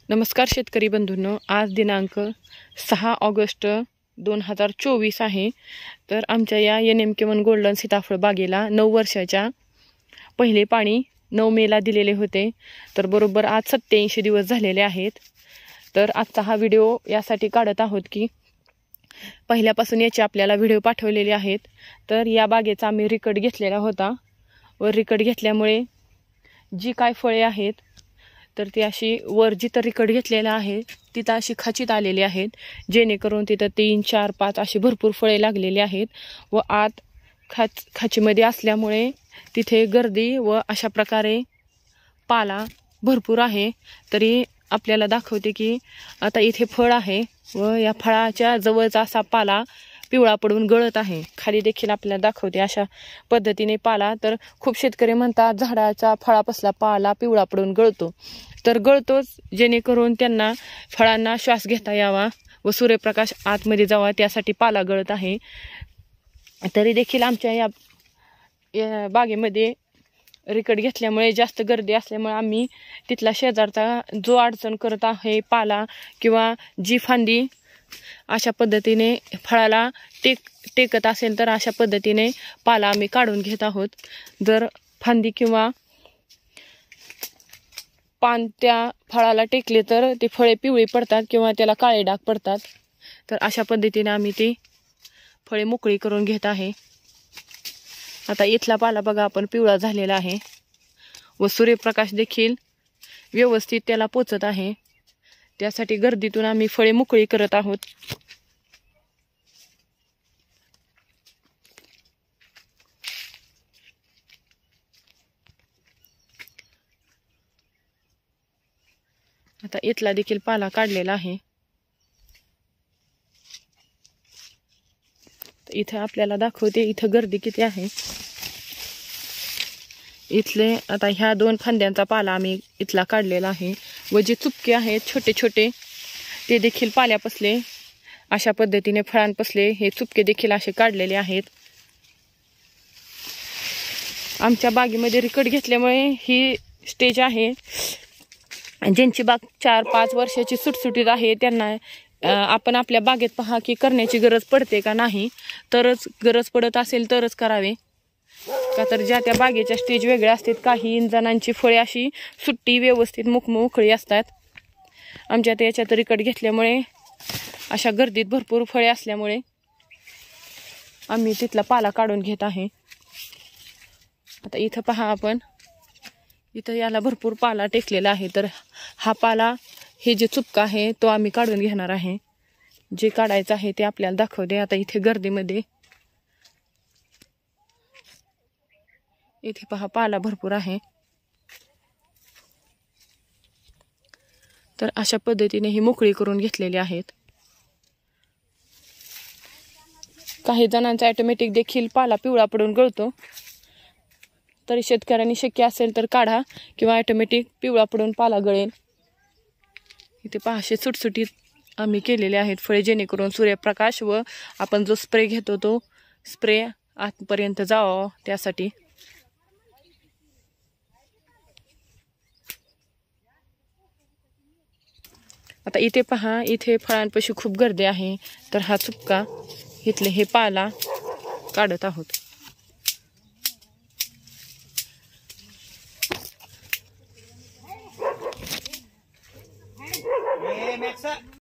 नमस्कार शेतकरी बंधूंनो, आज दिनांक 6 ऑगस्ट 2024 आहे। तर आमच्या या NM1 गोल्डन सीताफळ बागेला 9 वर्षाच्या पहिले पाणी 9 मेला दिलेले होते। तर बरोबर आज 87 दिवस झालेले आहेत। तर आजचा हा व्हिडिओ यासाठी काढत आहोत की पहिल्यापासून याचे आपल्याला व्हिडिओ पाठवलेले आहेत। तर या बागेचा आम्ही रिकॉर्ड घेतलेला होता व रिकॉर्ड घेतल्यामुळे जी काय फळे आहेत तर ती अशी वर जिथं रिकॉर्ड घेतलेला आहे तिथं अशी खाचीत आलेली आहेत, जेणेकरून तिथं 3, 4, 5 अशी भरपूर फळे लागलेली आहेत व आत खाचीमध्ये असल्यामुळे तिथे गर्दी व अशा प्रकारे पाला भरपूर आहे। तरी आपल्याला दाखवते की आता इथे फळ आहे व या फळाच्या जवळचा असा पाला पिवळा पडून गळत आहे। खाली देखील आपल्याला दाखवते अशा पद्धतीने पाला। तर खूप शेतकरी म्हणतात झाडाचा फळापासला पाला पिवळा पडून गळतो, तर गळतोच, जेणेकरून त्यांना फळांना श्वास घेता यावा व सूर्यप्रकाश आतमध्ये जावा त्यासाठी पाला गळत आहे। तरी देखील आमच्या या बागेमध्ये रिकॉर्ड घेतल्यामुळे जास्त गर्दी असल्यामुळे आम्ही तिथला शेजारचा जो अडचण करत आहे पाला किंवा जी फांदी अशा पद्धतीने फळाला टेकत असेल तर अशा पद्धतीने पाला आम्ही काढून घेत आहोत। जर फांदी किंवा पान त्या फळाला टेकले तर ती फळे पिवळी पडतात किंवा त्याला काळे डाग पडतात। तर अशा पद्धतीने आम्ही ती फळे मोकळी करून घेत आहे। आता इथला पाला बघा आपण पिवळा झालेला आहे व सूर्यप्रकाश देखील व्यवस्थित त्याला पोचत आहे, त्यासाठी गर्दीतून आम्ही फळे मोकळी करत आहोत। आता इथला देखील पाला काढलेला आहे। इथे आपल्याला दाखवते इथं गर्दी किती आहे। इथले आता ह्या 2 फांद्यांचा पाला आम्ही इथला काढलेला आहे व जे चुपके आहेत छोटे छोटे ते देखील पाल्यापसले अशा पद्धतीने फळांपसले हे चुपके देखील असे काढलेले आहेत। आमच्या बागेमध्ये रिकॉर्ड घेतल्यामुळे ही स्टेज आहे, ज्यांची बाग 4-5 वर्षाची सुटसुटीत आहे त्यांना आपण आपल्या बागेत पहा की करण्याची गरज पडते का नाही, तरच गरज पडत असेल तरच करावे, का तर ज्या त्या बागेच्या स्टेज वेगळ्या असतात। काही जणांची फळे अशी सुट्टी व्यवस्थित मोकळी असतात। आमच्या याच्यात रिकॉर्ड घेतल्यामुळे अशा गर्दीत भरपूर फळे असल्यामुळे आम्ही तिथला पाला काढून घेत आहे। आता इथं पहा आपण, इथं याला भरपूर पाला टेकलेला आहे। तर हा पाला हे जे चुपका आहे तो आम्ही काढून घेणार आहे। जे काढायचं आहे ते आपल्याला दाखवते। आता इथे गर्दीमध्ये इथे पहा पाला भरपूर आहे। तर अशा पद्धतीने ही मोकळी करून घेतलेली आहेत। काही जणांचा ऑटोमॅटिक देखील पाला पिवळा पडून गळतो, तरी शेतकऱ्यांनी शक्य असेल तर काढा किंवा ऑटोमॅटिक पिवळा पडून पाला गळेल। इथे पहा असे सुटसुटीत आम्ही केलेले आहेत फळे, जेणेकरून सूर्यप्रकाश व आपण जो स्प्रे घेतो तो स्प्रे आतपर्यंत जावा त्यासाठी। आता इथे पहा, इथे फळांपाशी खूप गर्दी आहे। तर हा चुपका इथले हे पाला काढत आहोत।